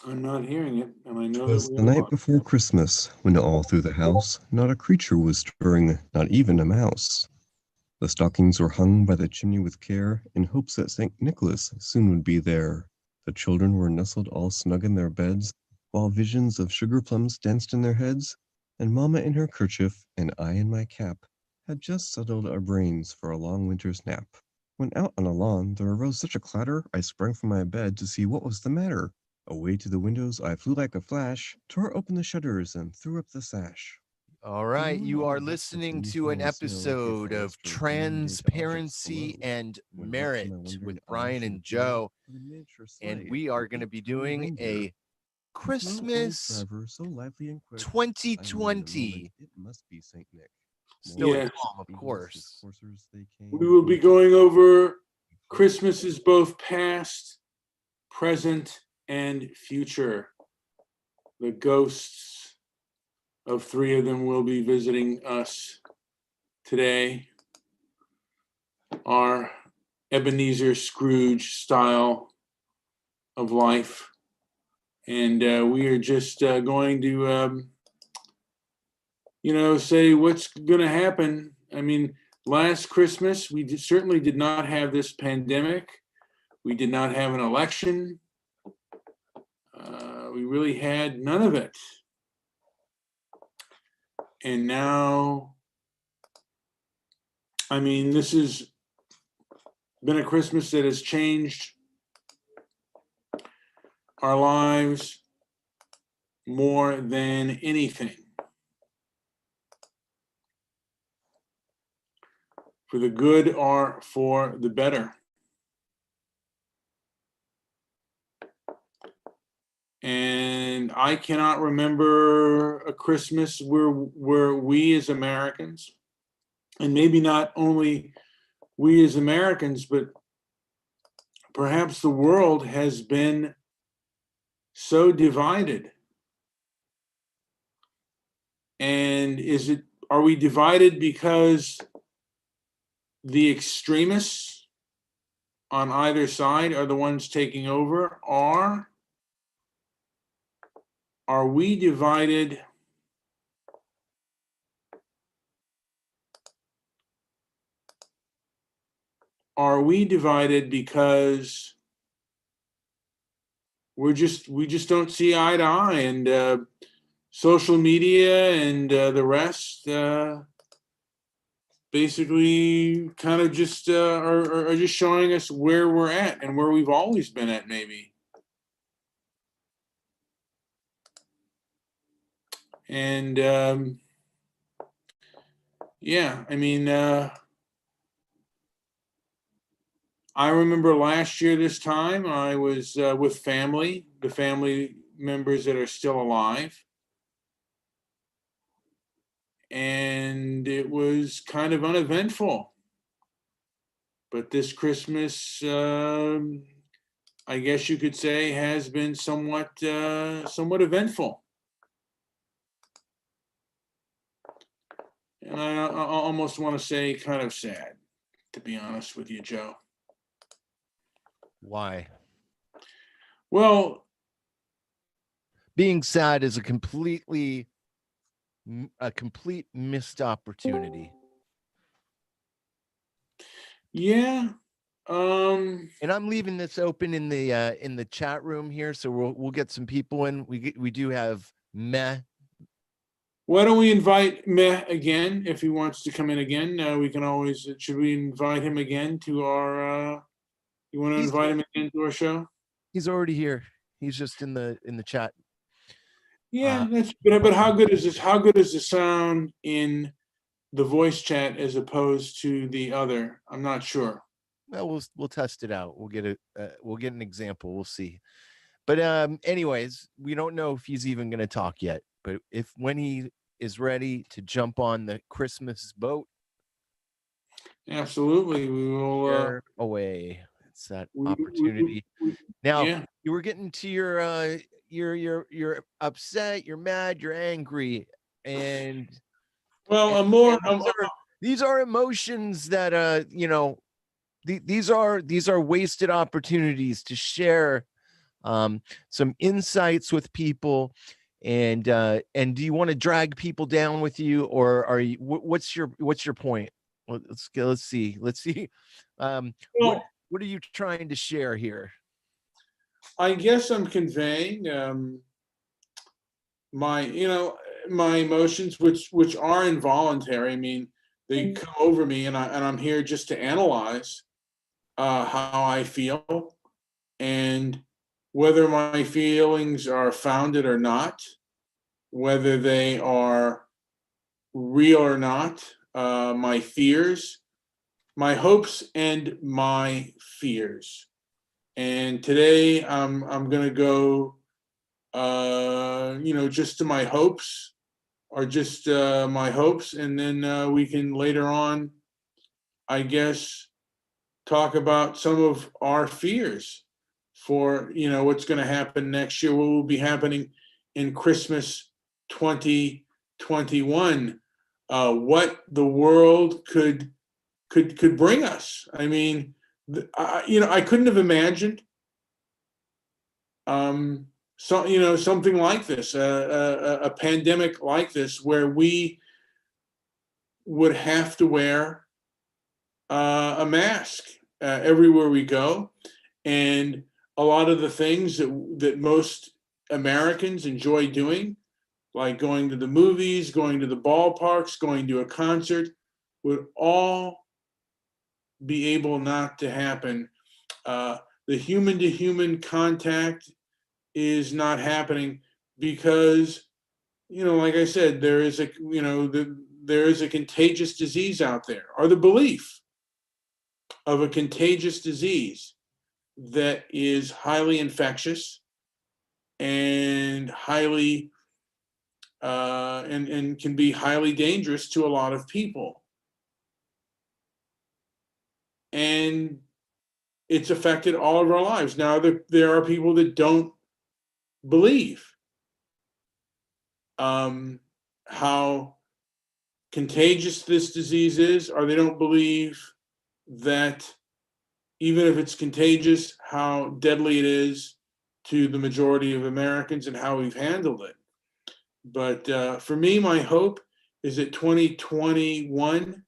I'm not hearing it, and I know that Was we the are night live. before Christmas, when all through the house not a creature was stirring, not even a mouse. The stockings were hung by the chimney with care, in hopes that St. Nicholas soon would be there. The children were nestled all snug in their beds, while visions of sugar plums danced in their heads, and Mamma in her kerchief, and I in my cap, had just settled our brains for a long winter's nap. When out on the lawn there arose such a clatter, I sprang from my bed to see what was the matter. Away to the windows I flew like a flash, tore open the shutters, and threw up the sash. All The right, moon you on are the roof listening within to an fell as snow, it episode fell as of for green-gay objects Transparency below. and When up to Merit my with wondering eyes Brian should and appear Joe, but a miniature and sleigh we are with going to be 8 toy doing reindeer. a His little eyes Christmas forever so lively and quick, I knew in a moment 2020. it must be Saint Nick. Stoic Moreover, Yes, Calm, of angels with course. coursers they we came, will be going over flew Christmases both past, present, and future. The ghosts of three of them will be visiting us today. Our Ebenezer Scrooge style of life. And we are just going to, say what's going to happen. I mean, last Christmas, certainly did not have this pandemic. We did not have an election. We really had none of it. And now, I mean, this has been a Christmas that has changed our lives more than anything. For the good or for the better. And I cannot remember a Christmas where we as Americans, and maybe not only we as Americans, but perhaps the world has been so divided. And are we divided because the extremists on either side are the ones taking over, or are we divided because we just don't see eye to eye, and social media and the rest basically kind of just are just showing us where we're at and where we've always been at, maybe. And yeah, I mean, I remember last year this time I was with the family members that are still alive. And it was kind of uneventful. But this Christmas, I guess you could say, has been somewhat eventful. And I almost want to say kind of sad, to be honest with you, Joe. Why? Well, Being sad is a complete missed opportunity. yeah. And I'm leaving this open in the chat room here, so we'll get some people in. We do have Meh. Why don't we invite Meh again if he wants to come in again? We can always. Should we invite him again to our? You want to invite him again to our show? He's already here. He's just in the chat. Yeah, that's good. But how good is this? How good is the sound in the voice chat as opposed to the other? I'm not sure. Well, we'll test it out. We'll get an example. We'll see. But anyways, we don't know if he's even going to talk yet. But when he is ready to jump on the Christmas boat, absolutely, we will away. It's that opportunity. Now, yeah. You were getting to you're upset, you're mad, you're angry, and these are emotions that these are wasted opportunities to share some insights with people. And do you want to drag people down with you, or are you? What's your point? Well, let's see. What Well, what are you trying to share here? I guess I'm conveying my, my emotions, which are involuntary. I mean, they come over me, and I'm here just to analyze how I feel, and whether my feelings are founded or not, whether they are real or not, my fears, my hopes, and my fears. And today I'm gonna go, just to my hopes, or just my hopes, and then we can later on, I guess, talk about some of our fears for what's going to happen next year, what will be happening in Christmas 2021, what the world could bring us. I mean, I couldn't have imagined something like this, a pandemic like this, where we would have to wear a mask everywhere we go, and a lot of the things that most Americans enjoy doing, like going to the movies, going to the ballparks, going to a concert, would all be able not to happen. The human to human contact is not happening because, like I said, there is there is a contagious disease out there, or the belief of a contagious disease that is highly infectious and highly and can be highly dangerous to a lot of people. And it's affected all of our lives. Now, there are people that don't believe how contagious this disease is, or they don't believe that even if it's contagious, how deadly it is to the majority of Americans and how we've handled it. But for me, my hope is that 2021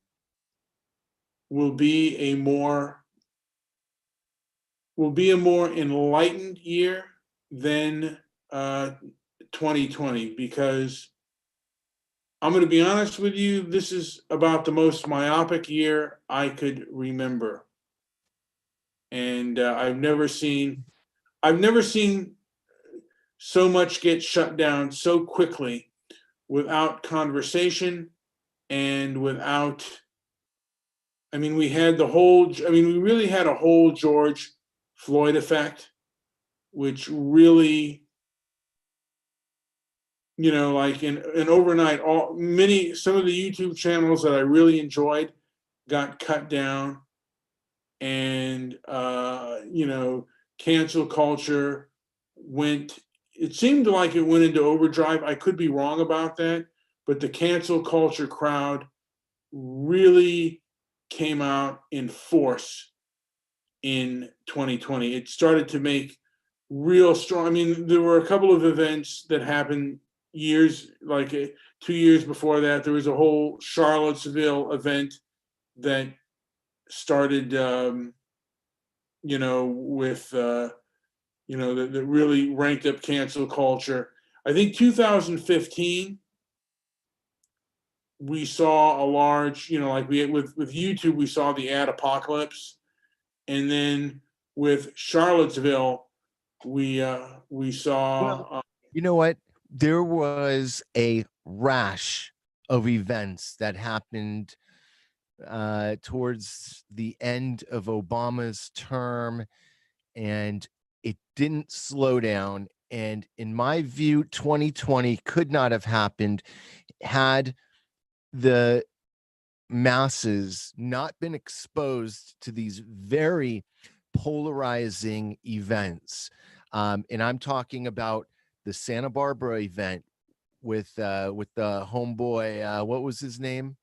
will be a more enlightened year than 2020, because I'm going to be honest with you, this is about the most myopic year I could remember, and I've never seen so much get shut down so quickly without conversation and without. I mean, we really had a whole George Floyd effect, which really, like in overnight, some of the YouTube channels that I really enjoyed got cut down, and cancel culture went. It seemed like it went into overdrive. I could be wrong about that, but the cancel culture crowd really came out in force in 2020. It started to make real strong. I mean, there were a couple of events that happened years, like 2 years before that. There was a whole Charlottesville event that started, with, that really ranked up cancel culture. I think 2015, we saw a large, like with YouTube, we saw the ad apocalypse, and then with Charlottesville, we Well, saw. you know what? There was a rash of events that happened towards the end of Obama's term, and it didn't slow down. And in my view, 2020 could not have happened had the masses not been exposed to these very polarizing events. And I'm talking about the Santa Barbara event with the homeboy. What was his name?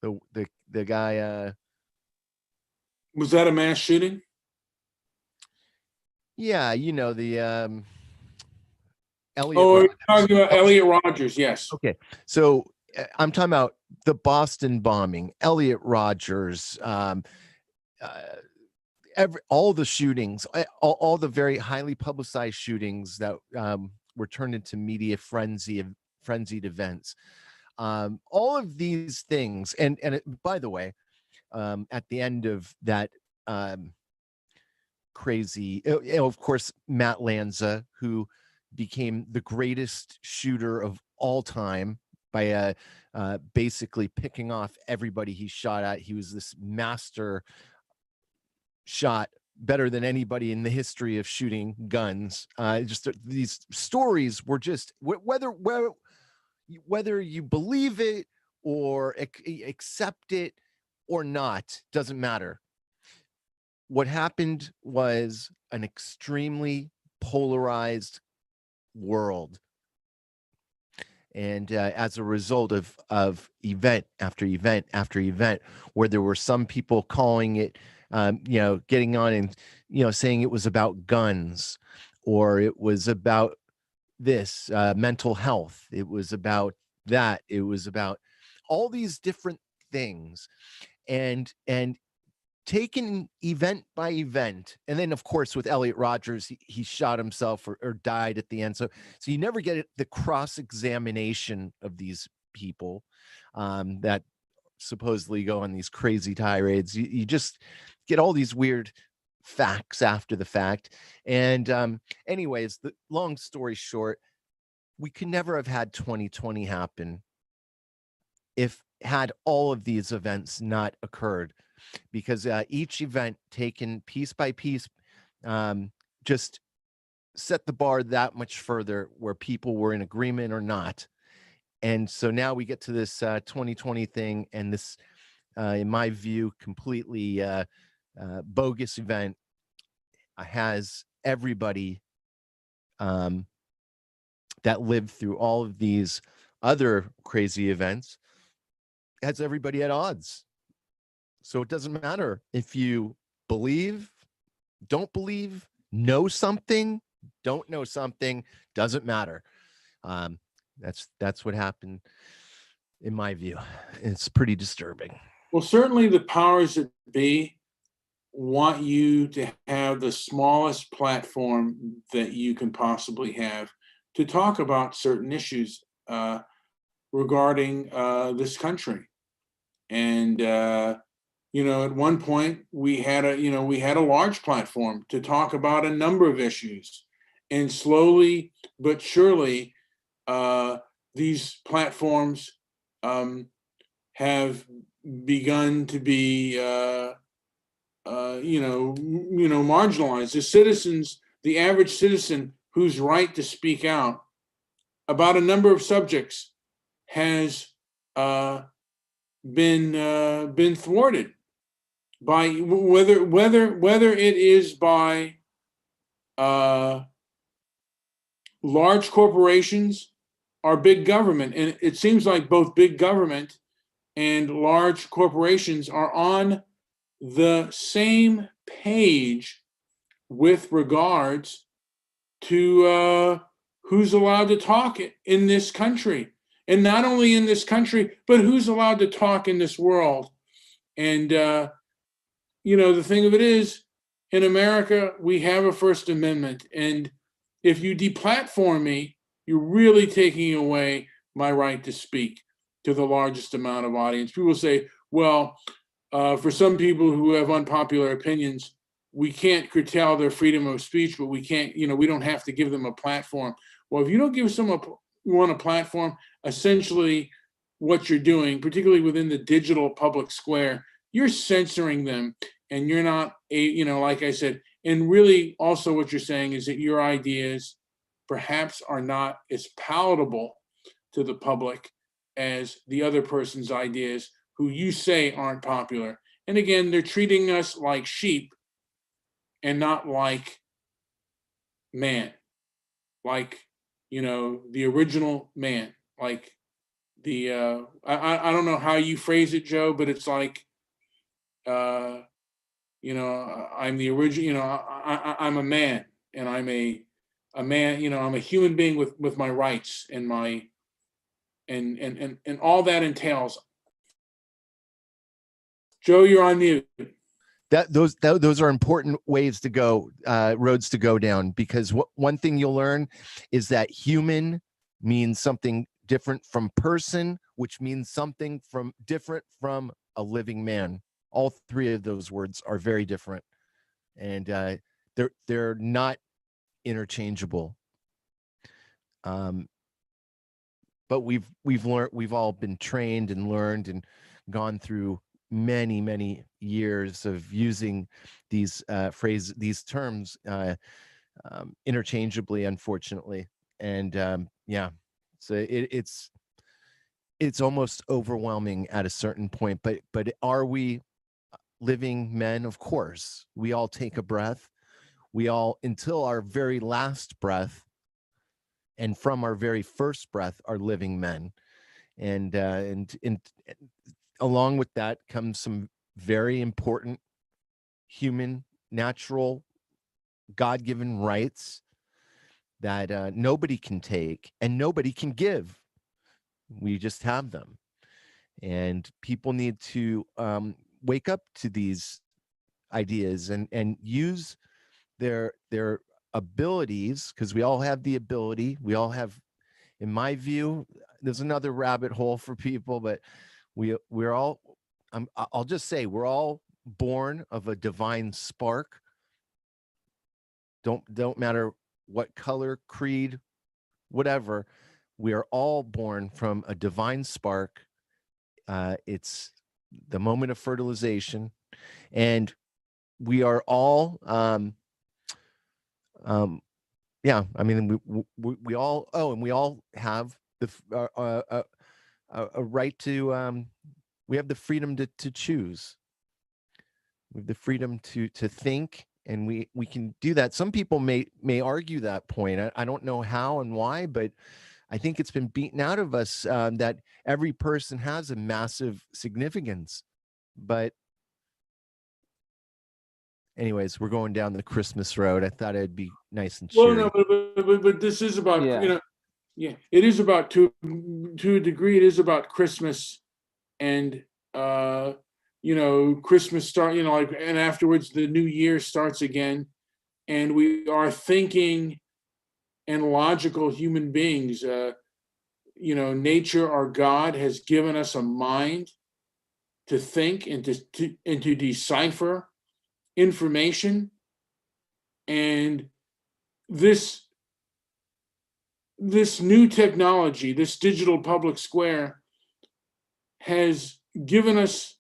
The guy. Was that a mass shooting? Yeah, you know, the Elliot Oh, you're Rodgers. talking about Elliot Rodgers, yes. Okay. So I'm talking about the Boston bombing, Elliot Rodgers, uh, all the shootings, all the very highly publicized shootings that were turned into media frenzied events. All of these things, and by the way, at the end of that crazy, of course, Matt Lanza, who became the greatest shooter of all time by basically picking off everybody he shot at. He was this master shot, better than anybody in the history of shooting guns. Just these stories were just whether you believe it or accept it or not, doesn't matter. What happened was an extremely polarized world. And as a result of event after event after event, where there were some people calling it, getting on and, saying it was about guns, or it was about this mental health, it was about that, it was about all these different things, and taken event by event. And then of course with Elliot Rodgers, he shot himself or died at the end. So you never get the cross-examination of these people that supposedly go on these crazy tirades. You just get all these weird facts after the fact. And anyways, the long story short, we could never have had 2020 happen if had all of these events not occurred, because each event taken piece by piece just set the bar that much further, where people were in agreement or not. And so now we get to this 2020 thing, and this, in my view, completely bogus event has everybody that lived through all of these other crazy events, has everybody at odds. So it doesn't matter if you believe, don't believe, know something, don't know something, doesn't matter. Um, that's what happened in my view. It's pretty disturbing. Well, certainly the powers that be want you to have the smallest platform that you can possibly have to talk about certain issues regarding this country. And at one point we had a large platform to talk about a number of issues, and slowly but surely these platforms have begun to be marginalized. The citizens, the average citizen whose right to speak out about a number of subjects has been thwarted by whether it is by large corporations or big government. And it seems like both big government and large corporations are on the same page with regards to who's allowed to talk in this country. And not only in this country, but who's allowed to talk in this world. And, the thing of it is, in America, we have a First Amendment. And if you deplatform me, you're really taking away my right to speak to the largest amount of audience. People say, well, for some people who have unpopular opinions, we can't curtail their freedom of speech, but we can't, we don't have to give them a platform. Well, if you don't give someone a platform, essentially what you're doing, particularly within the digital public square, you're censoring them, and you're not, like I said, and really also what you're saying is that your ideas perhaps are not as palatable to the public as the other person's ideas who you say aren't popular. And again, they're treating us like sheep and not like man, like, the original man, like I don't know how you phrase it, Joe, but it's like, I'm the original, I'm a man, and I'm a man, you know, I'm a human being with my rights and my and all that entails. Joe, you're on mute. Those are important ways to go, roads to go down, because one thing you'll learn is that human means something different from person, which means something from different from a living man. All three of those words are very different, and they're not interchangeable. But we've learned, we've all been trained and learned and gone through many years of using these phrases, these terms interchangeably, unfortunately. And yeah, so it's almost overwhelming at a certain point. But are we living men? Of course, we all take a breath. We all, until our very last breath, and from our very first breath, are living men. And along with that comes some very important human, natural, God-given rights that nobody can take and nobody can give. We just have them, and people need to wake up to these ideas and use their abilities, because we all have the ability. We all have, in my view, there's another rabbit hole for people, but we're all, I'll just say, we're all born of a divine spark. Don't matter what color, creed, whatever. We are all born from a divine spark. It's the moment of fertilization, and we are all yeah, I mean, we all, oh, and we all have a right to we have the freedom to choose. We have the freedom to think, and we can do that. Some people may argue that point. I don't know how and why, but I think it's been beaten out of us that every person has a massive significance. But anyways, we're going down the Christmas road. I thought it'd be nice and cheery. Well, no, but this is about, Yeah. you know, yeah, it is about, to a degree, it is about Christmas, and you know, Christmas start, you know, like, and afterwards the new year starts again, and we are thinking and logical human beings. You know, nature, our God, has given us a mind to think and to decipher information, and this new technology, this digital public square, has given us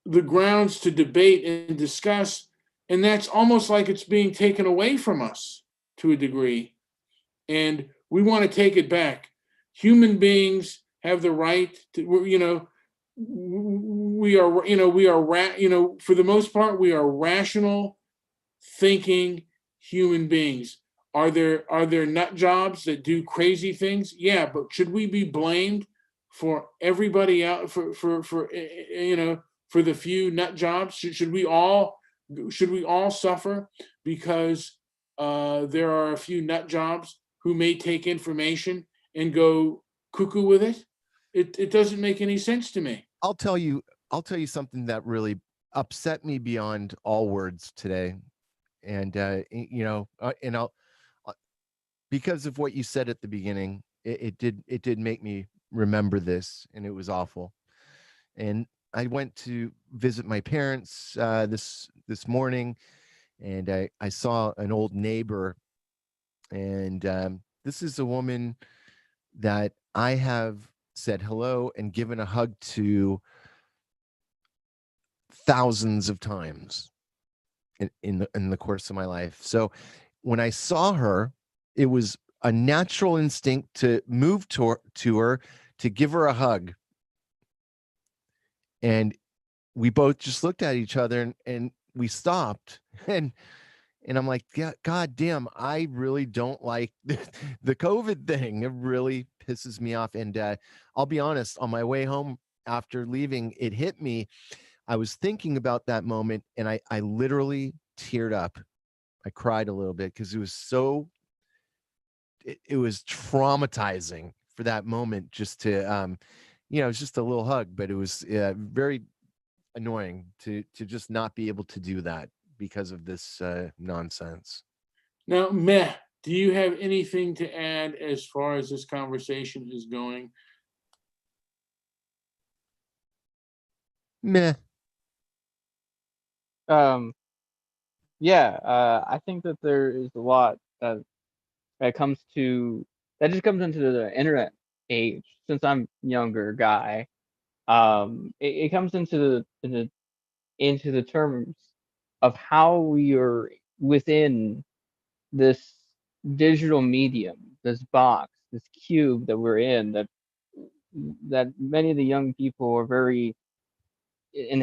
the grounds to debate and discuss, and that's almost like it's being taken away from us to a degree, and we want to take it back. Human beings have the right to, you know, we are, you know, you know, for the most part, we are rational thinking human beings. Are there nut jobs that do crazy things? Yeah, but should we be blamed for everybody out for you know, for the few nut jobs? Should we all suffer because there are a few nut jobs who may take information and go cuckoo with it? It doesn't make any sense to me. I'll tell you something that really upset me beyond all words today. And you know, and I'll because of what you said at the beginning, it did make me remember this, and it was awful. And I went to visit my parents this morning, and I saw an old neighbor, and this is a woman that I have said hello and given a hug to thousands of times in the course of my life. So when I saw her, it was a natural instinct to move to her to give her a hug. And we both just looked at each other and we stopped. And I'm like, yeah, God damn, I really don't like the COVID thing. It really pisses me off. And I'll be honest, on my way home after leaving, it hit me. I was thinking about that moment, and I literally teared up. I cried a little bit because it was so, it was traumatizing for that moment, just to, it's just a little hug, but it was very annoying to just not be able to do that because of this nonsense. Now, Meh, do you have anything to add as far as this conversation is going? Meh. Yeah, I think that there is a lot that comes to that just comes into the internet age. Since I'm younger guy, it comes into the terms of how we are within this digital medium, this box, this cube that we're in, that many of the young people are very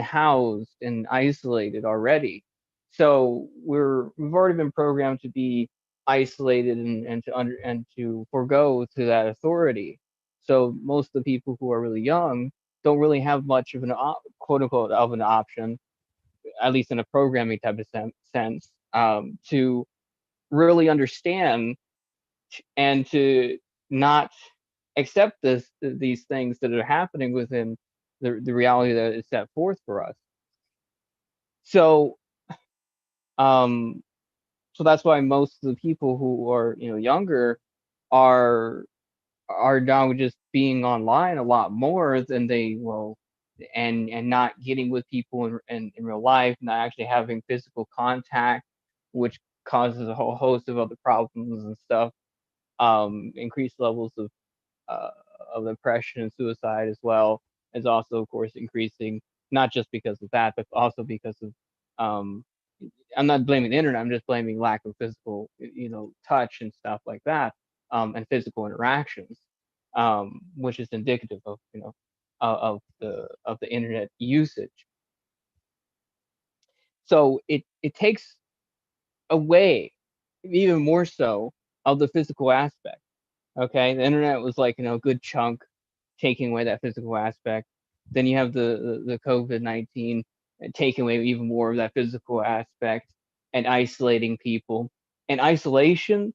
housed and isolated already. So we've already been programmed to be isolated and to forego to that authority. So most of the people who are really young don't really have much of an quote unquote of an option, at least in a programming type of sense, to really understand and to not accept these things that are happening within the reality that is set forth for us. So um so that's why most of the people who are younger are now just being online a lot more than they will, and not getting with people in real life, not actually having physical contact, which causes a whole host of other problems and stuff. Increased levels uh, of depression and suicide as well is also, of course, increasing, not just because of that, but also because of, um, I'm not blaming the internet, I'm just blaming lack of physical, touch and stuff like that, and physical interactions, which is indicative of, of the internet usage. So it takes away even more so of the physical aspect. Okay, the internet was like a good chunk taking away that physical aspect. Then you have the COVID-19 taking away even more of that physical aspect and isolating people. And isolation,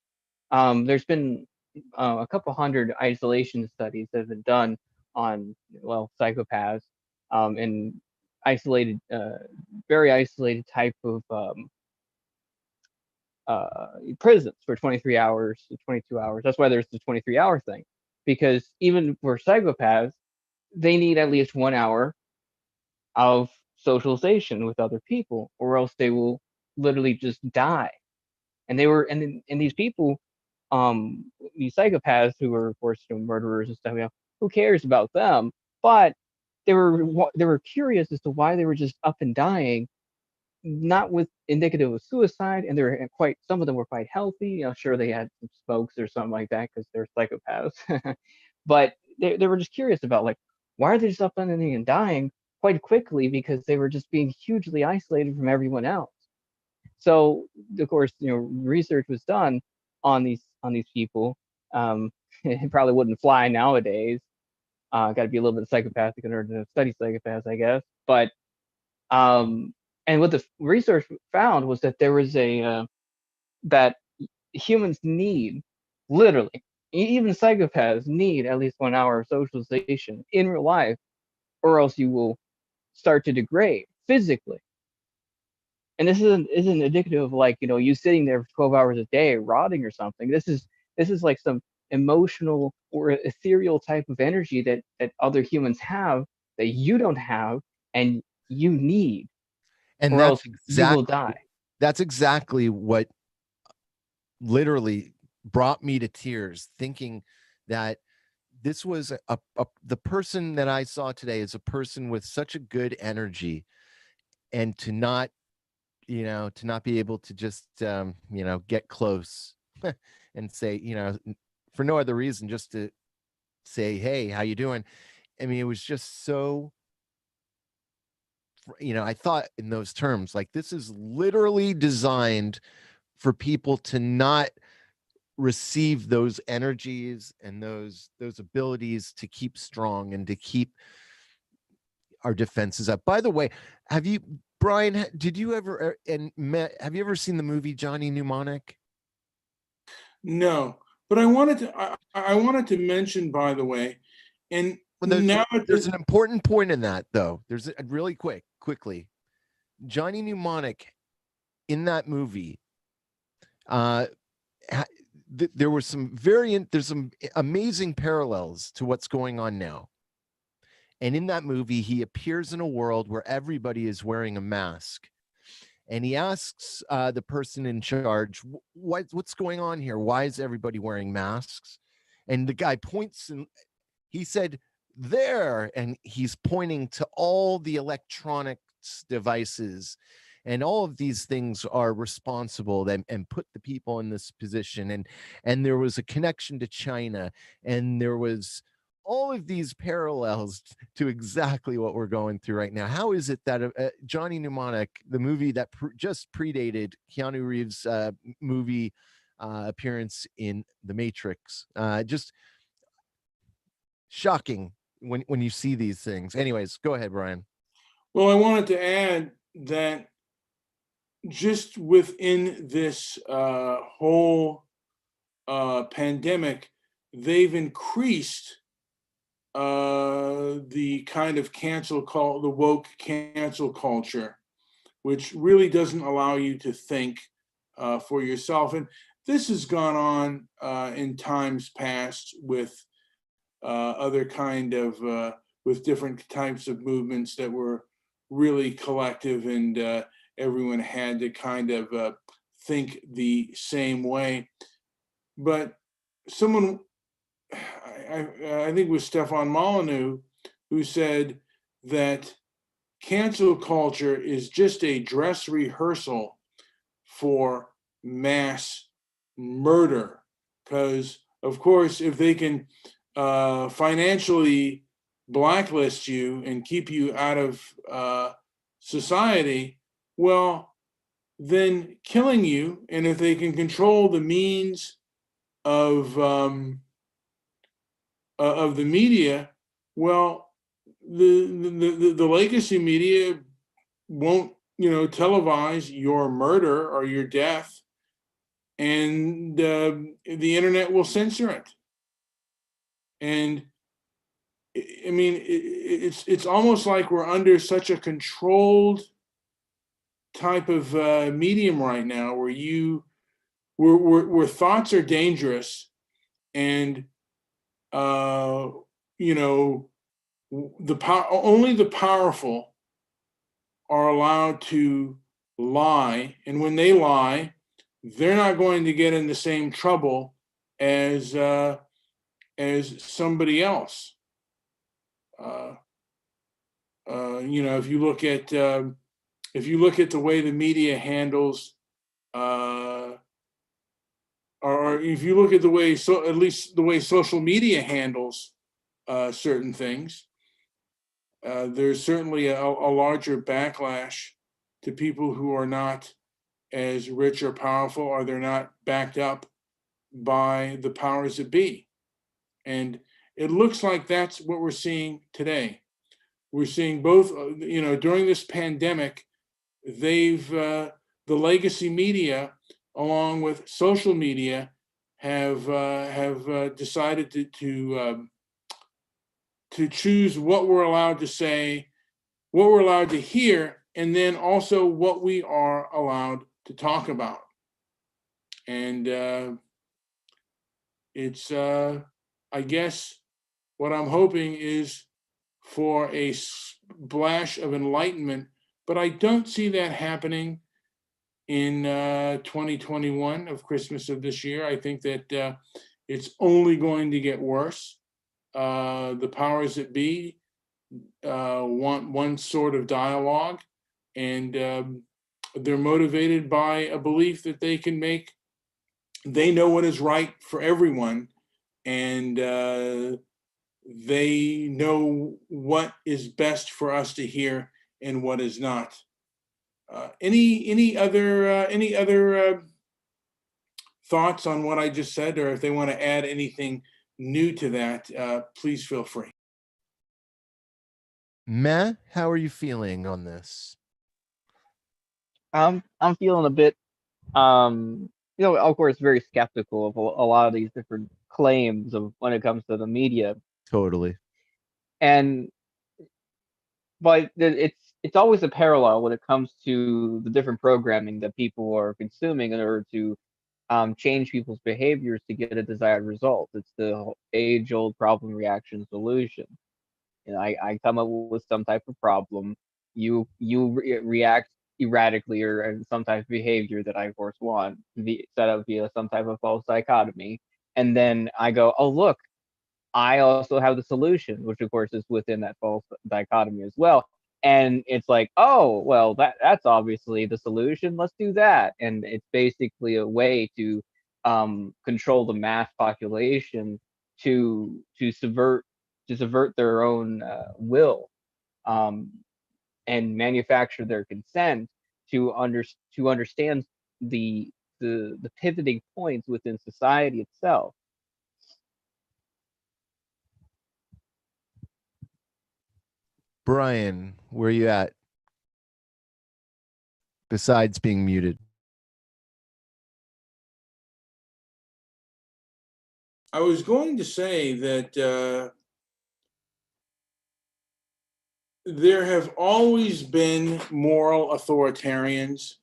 there's been a couple hundred isolation studies that have been done on, well, psychopaths, and isolated, very isolated type of prisons for 23 hours, 22 hours. That's why there's the 23-hour thing, because even for psychopaths, they need at least 1 hour of socialization with other people, or else they will literally just die. And they were, and these people, these psychopaths who were, of course, murderers and stuff, who cares about them? But they were curious as to why they were just up and dying, not with indicative of suicide, and they're quite, some of them were quite healthy. Sure, they had some smokes or something like that because they're psychopaths, but they were just curious about, like, why are they just up and dying quite quickly, because they were just being hugely isolated from everyone else. So of course, research was done on these people. It probably wouldn't fly nowadays. Got to be a little bit psychopathic in order to study psychopaths, I guess. But um, and what the research found was that there was that humans need, literally, even psychopaths need at least 1 hour of socialization in real life, or else you will start to degrade physically. And this isn't indicative of, like, you sitting there for 12 hours a day rotting or something. This is like some emotional or ethereal type of energy that other humans have that you don't have, and you need, And or else you will die. that's exactly what literally brought me to tears, thinking that this was the person that I saw today is a person with such a good energy, and to not, to not be able to just, get close and say, for no other reason, just to say, hey, how you doing? I mean, it was just so, I thought in those terms, like, this is literally designed for people to not receive those energies and those abilities to keep strong and to keep our defenses up. By the way, have you Brian, did you ever and Matt, have you ever seen the movie Johnny Mnemonic? No, but I wanted to mention, by the way, and Well, there's, now there's an important point in that, though. There's a really quickly. Johnny Mnemonic in that movie, there was some there's some amazing parallels to what's going on now. And in that movie, he appears in a world where everybody is wearing a mask. And he asks the person in charge, what's going on here? Why is everybody wearing masks? And the guy points and he said, there. And he's pointing to all the electronics devices. And all of these things are responsible and put the people in this position. And there was a connection to China. And there was all of these parallels to exactly what we're going through right now. How is it that Johnny Mnemonic, the movie that just predated Keanu Reeves' movie appearance in The Matrix, just shocking when you see these things. Anyways, go ahead, Brian. Well, I wanted to add that just within this whole pandemic, they've increased the kind of the woke cancel culture, which really doesn't allow you to think for yourself. And this has gone on in times past with other kind of with different types of movements that were really collective, and everyone had to kind of think the same way. But someone, I think it was Stefan Molyneux, who said that cancel culture is just a dress rehearsal for mass murder. Because, of course, if they can financially blacklist you and keep you out of society, well, then killing you, and if they can control the means of the media, well, the legacy media won't, televise your murder or your death, and the internet will censor it. And I mean, it's almost like we're under such a controlled type of medium right now, where thoughts are dangerous, and only the powerful are allowed to lie, and when they lie, they're not going to get in the same trouble as somebody else. If you look at the way the media handles, or if you look at at least the way social media handles certain things, there's certainly a larger backlash to people who are not as rich or powerful, or they're not backed up by the powers that be. And it looks like that's what we're seeing today. We're seeing both, during this pandemic, the legacy media, along with social media, have decided to choose what we're allowed to say, what we're allowed to hear, and then also what we are allowed to talk about. And it's, I guess, what I'm hoping is for a splash of enlightenment, but I don't see that happening in 2021 of Christmas of this year. I think that it's only going to get worse. The powers that be want one sort of dialogue, and they're motivated by a belief that they know what is right for everyone, and they know what is best for us to hear and what is not. Any other thoughts on what I just said, or if they want to add anything new to that, please feel free. Matt, how are you feeling on this? I'm feeling a bit, of course, very skeptical of a lot of these different claims of when it comes to the media, Totally. and but it's always a parallel when it comes to the different programming that people are consuming in order to change people's behaviors to get a desired result. It's the age-old problem, reaction, solution. And I come up with some type of problem, you react erratically or some type of behavior that I of course want, set up via some type of false dichotomy, and then I go, oh look, I also have the solution, which of course is within that false dichotomy as well. And it's like, oh, well, that's obviously the solution. Let's do that. And it's basically a way to control the mass population to subvert their own will, um, and manufacture their consent to understand the the pivoting points within society itself. Brian, where are you at? Besides being muted. I was going to say that there have always been moral authoritarians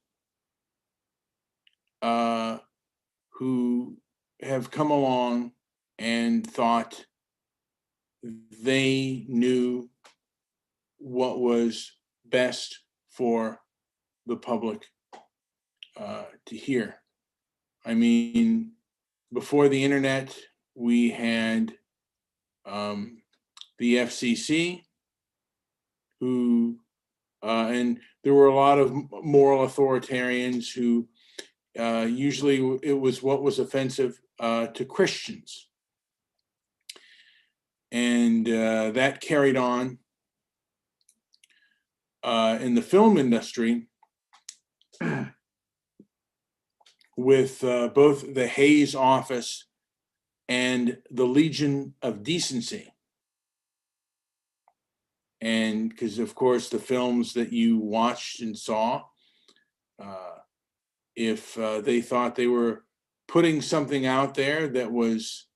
who have come along and thought they knew what was best for the public to hear. I mean, before the internet, we had the FCC, who, and there were a lot of moral authoritarians who usually it was what was offensive to Christians. And that carried on in the film industry with both the Hayes Office and the Legion of Decency. And because, of course, the films that you watched and saw, if they thought they were putting something out there that was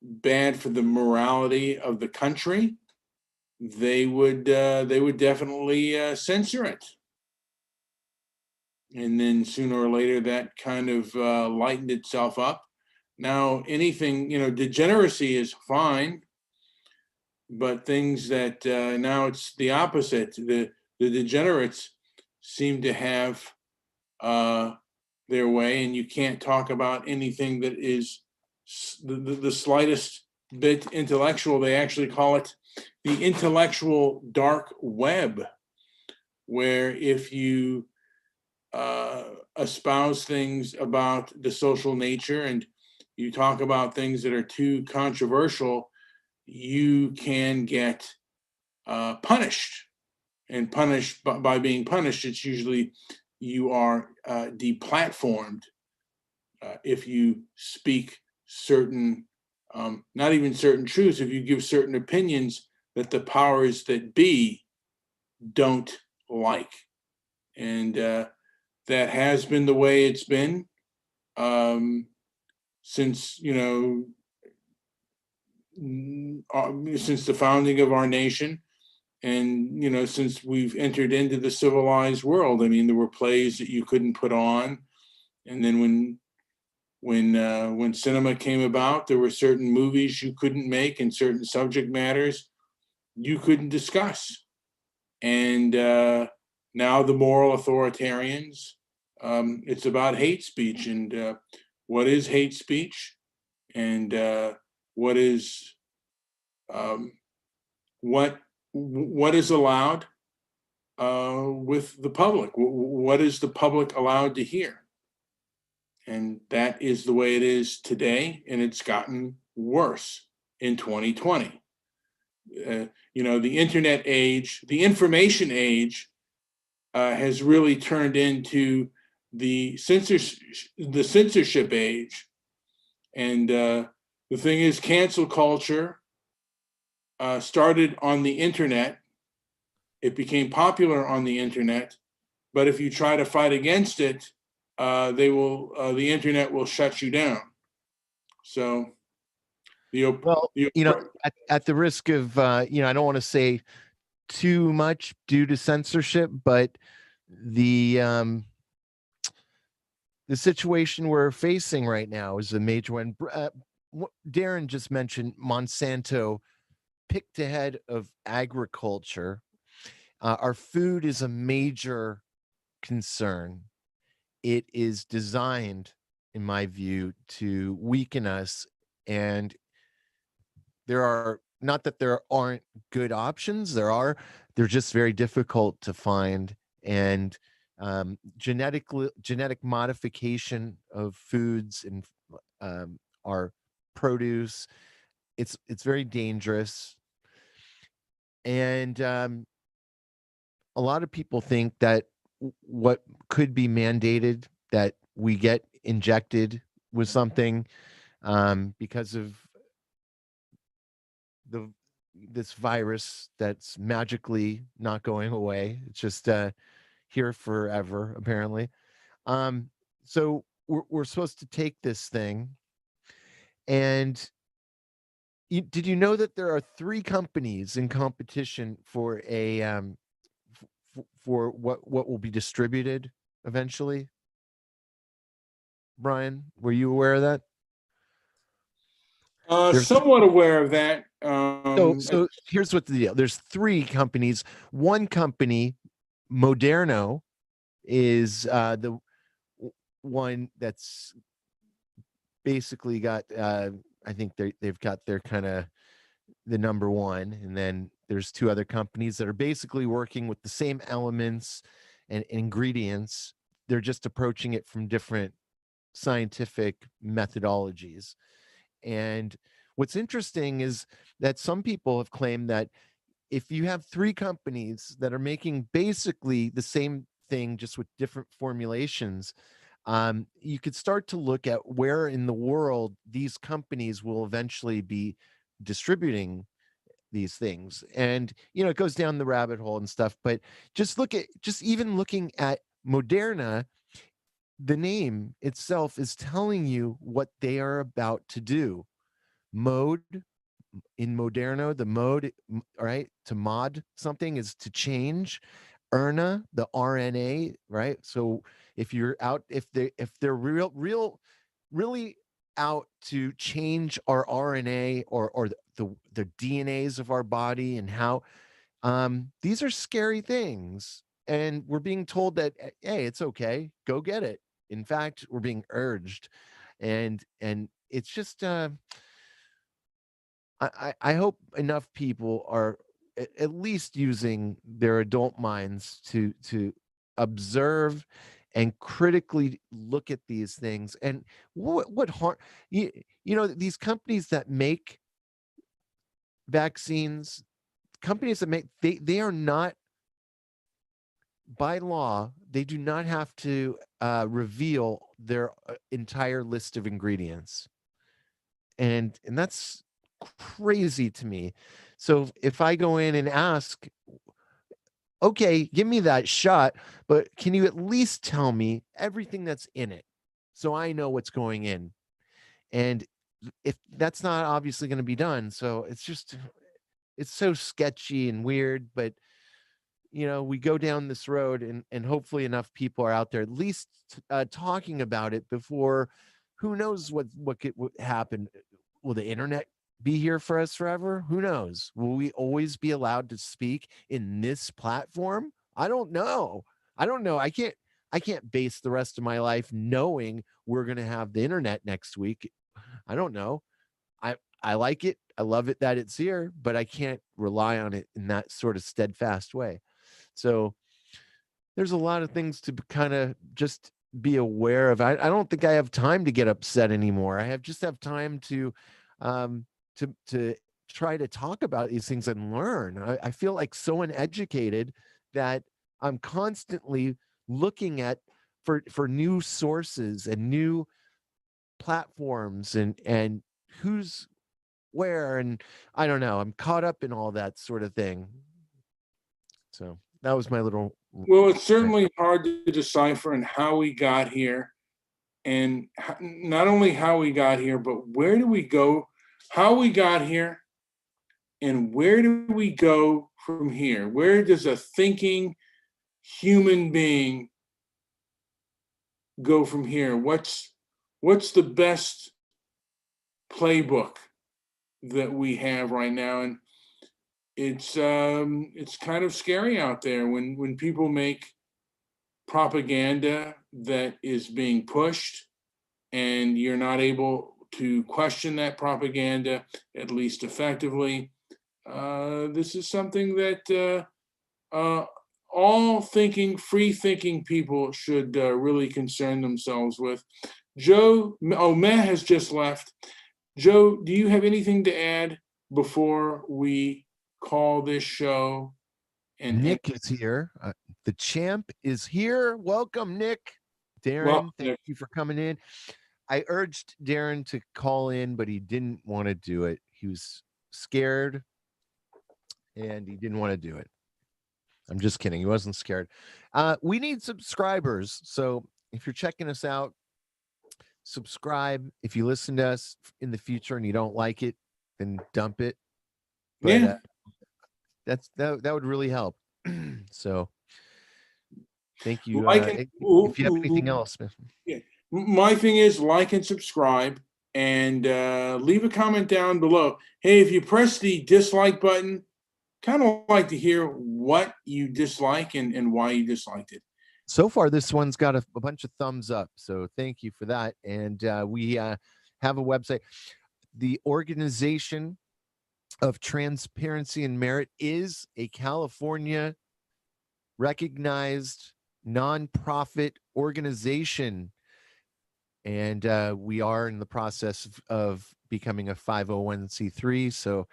bad for the morality of the country, they would definitely censor it. And then sooner or later, that kind of lightened itself up. Now, anything, degeneracy is fine, but things that now it's the opposite. The degenerates seem to have their way, and you can't talk about anything that is the slightest bit intellectual. They actually call it the intellectual dark web, where if you espouse things about the social nature and you talk about things that are too controversial, you can get punished. And punished by being punished, it's usually you are deplatformed if you speak certain, not even certain truths, if you give certain opinions that the powers that be don't like. And that has been the way it's been since, since the founding of our nation. And, since we've entered into the civilized world. I mean, there were plays that you couldn't put on. And then when cinema came about, there were certain movies you couldn't make and certain subject matters you couldn't discuss. And now the moral authoritarians, it's about hate speech and what is hate speech and what is what is allowed with the public. What is the public allowed to hear? And that is the way it is today, and it's gotten worse in 2020. The internet age, the information age, has really turned into the censorship age. And the thing is, cancel culture started on the internet. It became popular on the internet, but if you try to fight against it, the internet will shut you down. So Well, at the risk of, I don't want to say too much due to censorship, but the situation we're facing right now is a major one. Darren just mentioned Monsanto picked ahead of agriculture. Our food is a major concern. It is designed, in my view, to weaken us. And there are, not that there aren't good options, they're just very difficult to find. And genetic modification of foods and our produce, it's very dangerous. And a lot of people think that what could be mandated, that we get injected with something because of this virus that's magically not going away. It's just here forever, apparently. So we're supposed to take this thing. And did you know that there are 3 companies in competition for a for what will be distributed eventually? Brian, were you aware of that? Somewhat aware of that. So here's what the deal. There's 3 companies. One company, Moderno, is the one that's basically got. I think they've got their kind of the number one, and then there's 2 other companies that are basically working with the same elements and ingredients. They're just approaching it from different scientific methodologies. And what's interesting is that some people have claimed that if you have 3 companies that are making basically the same thing, just with different formulations, you could start to look at where in the world these companies will eventually be distributing these things. And it goes down the rabbit hole and stuff, but just even looking at Moderna, the name itself is telling you what they are about to do. Mode in Moderno, the mode, right, to mod something is to change. RNA, the RNA, right? So if they're really out to change our RNA or the DNAs of our body, and how these are scary things. And we're being told that, hey, it's okay, go get it. In fact, we're being urged. And it's just I hope enough people are at least using their adult minds to observe and critically look at these things. And what harm, these companies that make vaccines, companies that make, they are not, by law, they do not have to reveal their entire list of ingredients. And that's crazy to me. So if I go in and ask, okay, give me that shot, but can you at least tell me everything that's in it so I know what's going in? And if that's not obviously going to be done, so it's so sketchy and weird. But we go down this road, and hopefully enough people are out there at least talking about it before. Who knows what could happen? Will the internet be here for us forever? Who knows? Will we always be allowed to speak in this platform? I don't know. I can't base the rest of my life knowing we're going to have the internet next week. I don't know. I like it. I love it that it's here, but I can't rely on it in that sort of steadfast way. So there's a lot of things to kind of just be aware of. I don't think I have time to get upset anymore. I just have time to try to talk about these things and learn. I feel like so uneducated that I'm constantly looking at for new sources and new platforms and who's where, and I don't know. I'm caught up in all that sort of thing. So that was my little. Well, it's certainly hard to decipher and how we got here, and not only how we got here, but where do we go, how we got here, and where do we go from here? Where does a thinking human being go from here? What's the best playbook that we have right now? And it's kind of scary out there when people make propaganda that is being pushed and you're not able to question that propaganda, at least effectively. This is something that all free thinking people should really concern themselves with. Joe, Matt has just left. Joe, do you have anything to add before we call this show? And Nick is here. The champ is here. Welcome, Nick. Darren, Well, thank you for coming in. I urged Darren to call in, but he didn't want to do it. He was scared and he didn't want to do it. I'm just kidding. He wasn't scared. We need subscribers. So if you're checking us out, subscribe. If you listen to us in the future and you don't like it, then dump it. But yeah. that would really help. So thank you. Like if you have anything else, yeah. My thing is like and subscribe and leave a comment down below. Hey, if you press the dislike button, kind of like to hear what you dislike and why you disliked it. So far, this one's got a bunch of thumbs up. So thank you for that. And we have a website. The Organization of Transparency and Merit is a California recognized nonprofit organization. And we are in the process of becoming a 501c3. So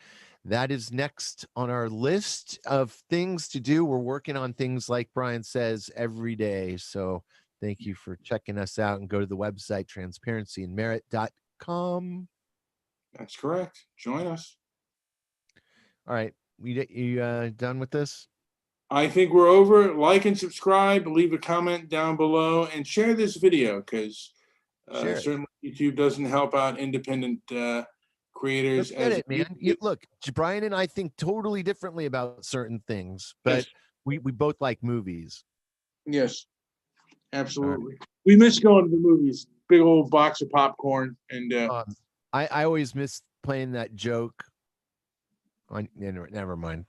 that is next on our list of things to do. We're working on things like Brian says every day. So thank you for checking us out and go to the website, transparencyandmerit.com. That's correct. Join us. All right. You done with this? I think we're over. Like and subscribe, leave a comment down below, and share this video because certainly YouTube doesn't help out independent creators. Get it, man. Look, Brian and I think totally differently about certain things, but yes. we both like movies. Yes, absolutely. Right. We miss going to the movies. Big old box of popcorn. And I always miss playing that joke. Never mind.